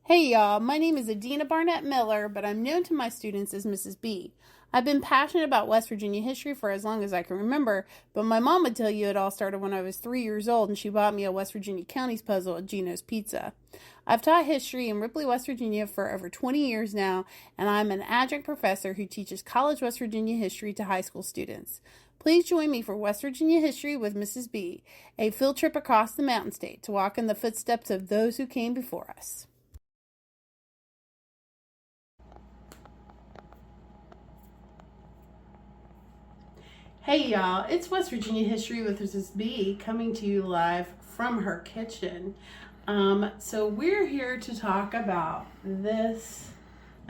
Hey y'all, my name is Adina Barnett Miller, but I'm known to my students as Mrs. B. I've been passionate about West Virginia history for as long as I can remember, but my mom would tell you it all started when I was 3 years old and she bought me a West Virginia counties puzzle at Gino's Pizza. I've taught history in Ripley, West Virginia for over 20 years now, and I'm an adjunct professor who teaches college West Virginia history to high school students. Please join me for West Virginia History with Mrs. B, a field trip across the mountain state to walk in the footsteps of those who came before us. Hey y'all, it's West Virginia History with Mrs. B coming to you live from her kitchen. So we're here to talk about this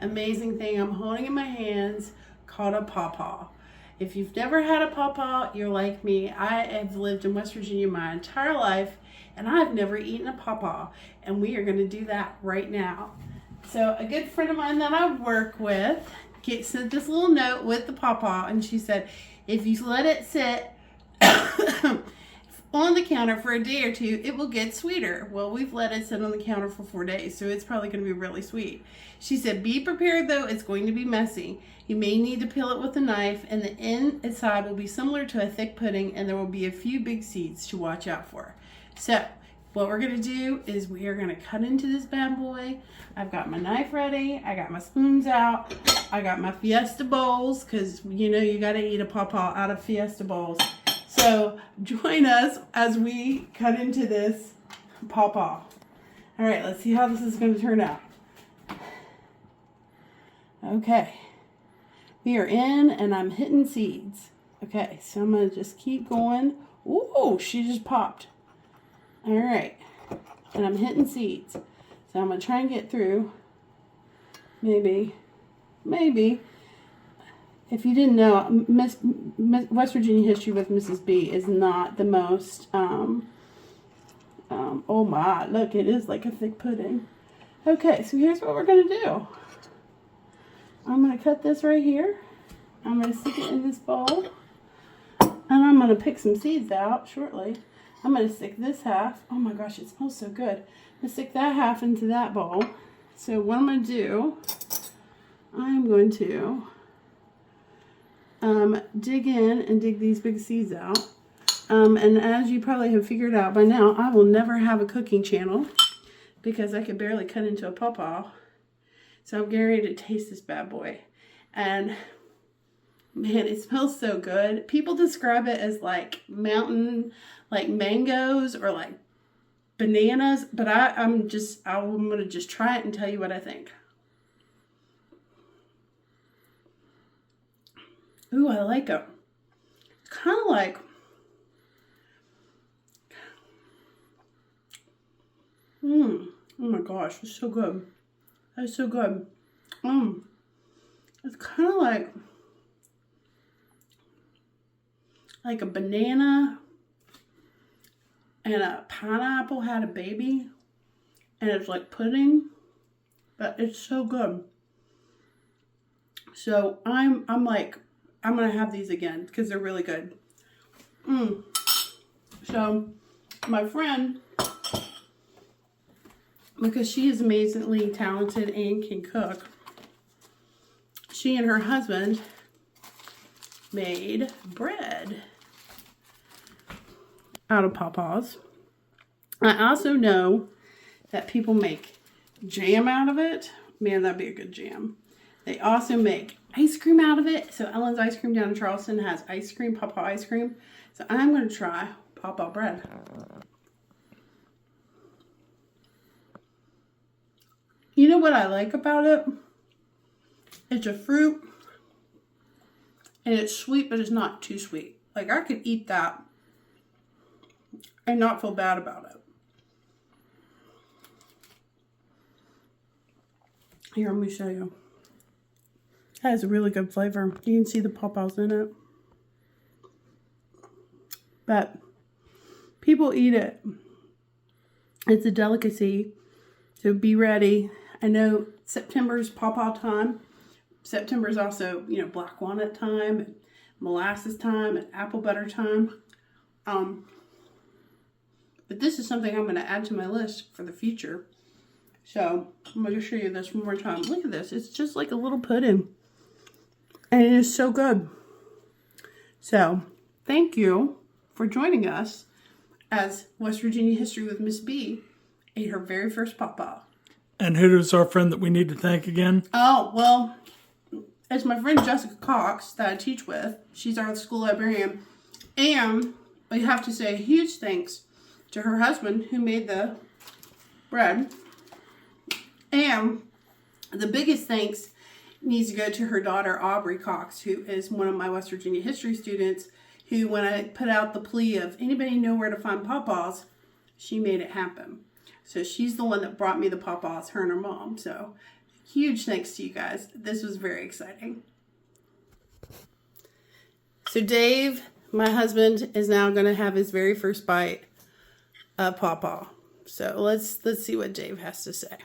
amazing thing I'm holding in my hands called a pawpaw. If you've never had a pawpaw, you're like me. I have lived in West Virginia my entire life and I've never eaten a pawpaw, and we are going to do that right now. So a good friend of mine that I work with sent this little note with the pawpaw, and she said, if you let it sit on the counter for a day or two, it will get sweeter. Well, we've let it sit on the counter for 4 days, so it's probably going to be really sweet. She said, be prepared though, it's going to be messy. You may need to peel it with a knife, and the inside will be similar to a thick pudding, and there will be a few big seeds to watch out for. So, what we're going to do is we are going to cut into this bad boy. I've got my knife ready. I got my spoons out. I got my Fiesta bowls, because you know you got to eat a pawpaw out of Fiesta bowls. So join us as we cut into this pawpaw. All right, let's see how this is going to turn out. Okay, we are in, and I'm hitting seeds. Okay, so I'm going to just keep going. Ooh, she just popped. All right, and I'm hitting seeds. So I'm going to try and get through. Maybe. If you didn't know, West Virginia History with Mrs. B is not the most, oh my, look, it is like a thick pudding. Okay, so here's what we're going to do. I'm going to cut this right here. I'm going to stick it in this bowl. And I'm going to pick some seeds out shortly. I'm going to stick this half. Oh my gosh, it smells so good. I'm going to stick that half into that bowl. So what I'm going to do, I'm going to dig in and dig these big seeds out. And as you probably have figured out by now, I will never have a cooking channel because I could barely cut into a pawpaw. So I'm getting ready to taste this bad boy. And man, it smells so good. People describe it as like mountain, like mangoes or like bananas, but I'm going to just try it and tell you what I think. Ooh, I like them. It's kind of like, oh my gosh, it's so good. That's so good. It's kind of like a banana and a pineapple had a baby, and it's like pudding, but it's so good. So I'm gonna have these again because they're really good. So my friend, because she is amazingly talented and can cook, she and her husband made bread out of pawpaws. I also know that people make jam out of it. Man, that'd be a good jam. They also make ice cream out of it. So Ellen's Ice Cream down in Charleston has ice cream, pawpaw ice cream. So I'm going to try pawpaw bread. You know what I like about it? It's a fruit, and it's sweet, but it's not too sweet. Like, I could eat that and not feel bad about it. Here, let me show you. That has a really good flavor. You can see the pawpaws in it. But people eat it. It's a delicacy, so be ready. I know September's pawpaw time. September is also, black walnut time, and molasses time, and apple butter time. But this is something I'm going to add to my list for the future. So I'm going to show you this one more time. Look at this. It's just like a little pudding. And it is so good. So thank you for joining us as West Virginia History with Miss B ate her very first pawpaw. And who is our friend that we need to thank again? Oh, well, it's my friend Jessica Cox that I teach with. She's our school librarian. And we have to say a huge thanks to her husband who made the bread. And the biggest thanks needs to go to her daughter, Aubrey Cox, who is one of my West Virginia history students, who, when I put out the plea of anybody know where to find pawpaws, she made it happen. So she's the one that brought me the pawpaws, her and her mom. So huge thanks to you guys. This was very exciting. So Dave, my husband, is now going to have his very first bite of pawpaw. So let's see what Dave has to say.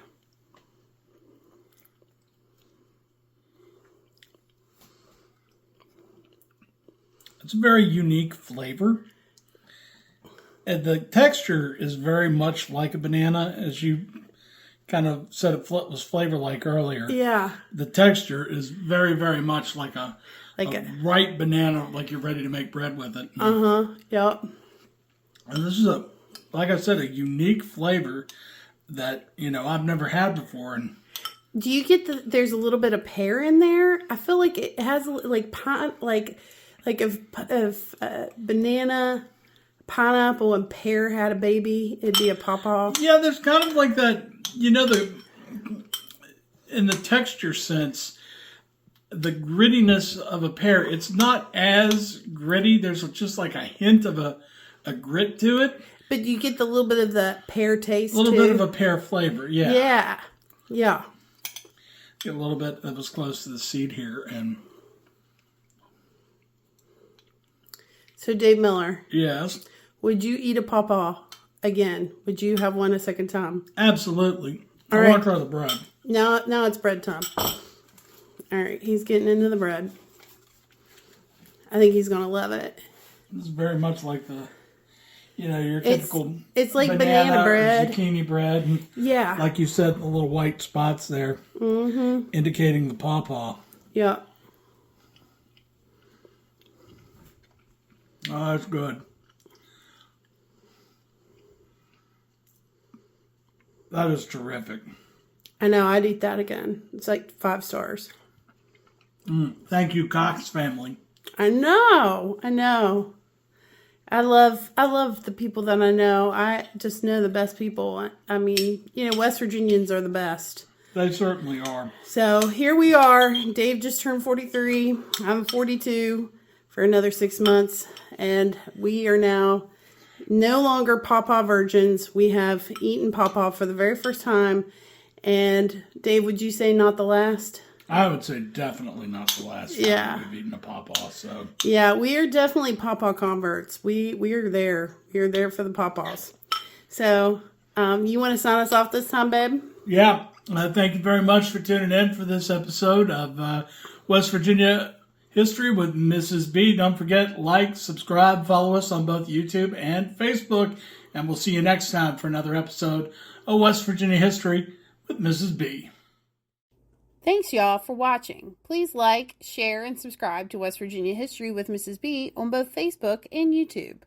It's a very unique flavor. And the texture is very much like a banana, as you kind of said it was flavor-like earlier. Yeah. The texture is very, very much like a ripe banana, like you're ready to make bread with it. Uh-huh, yep. And this is, like I said, a unique flavor that, I've never had before. And do you get there's a little bit of pear in there? I feel like it has like if banana, pineapple, and pear had a baby, it'd be a pawpaw. Yeah, there's kind of like that, in the texture sense, the grittiness of a pear. It's not as gritty. There's just like a hint of a grit to it. But you get the little bit of the pear taste, a little bit of a pear flavor, yeah. Yeah, yeah. Get a little bit that was close to the seed here. And so Dave Miller. Yes. Would you eat a pawpaw again? Would you have one a second time? Absolutely. All I right. want to try the bread. Now it's bread time. All right, he's getting into the bread. I think he's going to love it. It's very much like your typical it's like banana bread. Or zucchini bread. And yeah. like you said, the little white spots there indicating the pawpaw. Yeah. Oh, that's good. That is terrific. I know, I'd eat that again. It's like 5 stars. Thank you, Cox family. I know. I love the people that I know. I just know the best people. I mean, West Virginians are the best. They certainly are. So here we are. Dave just turned 43. I'm 42 for another 6 months. And we are now no longer pawpaw virgins. We have eaten pawpaw for the very first time. And Dave, would you say not the last? I would say definitely not the last time we've eaten a pawpaw. So yeah, we are definitely pawpaw converts. We are there. We are there for the pawpaws. So you want to sign us off this time, babe? Yeah. Thank you very much for tuning in for this episode of West Virginia History with Mrs. B. Don't forget, like, subscribe, follow us on both YouTube and Facebook. And we'll see you next time for another episode of West Virginia History with Mrs. B. Thanks, y'all, for watching. Please like, share, and subscribe to West Virginia History with Mrs. B on both Facebook and YouTube.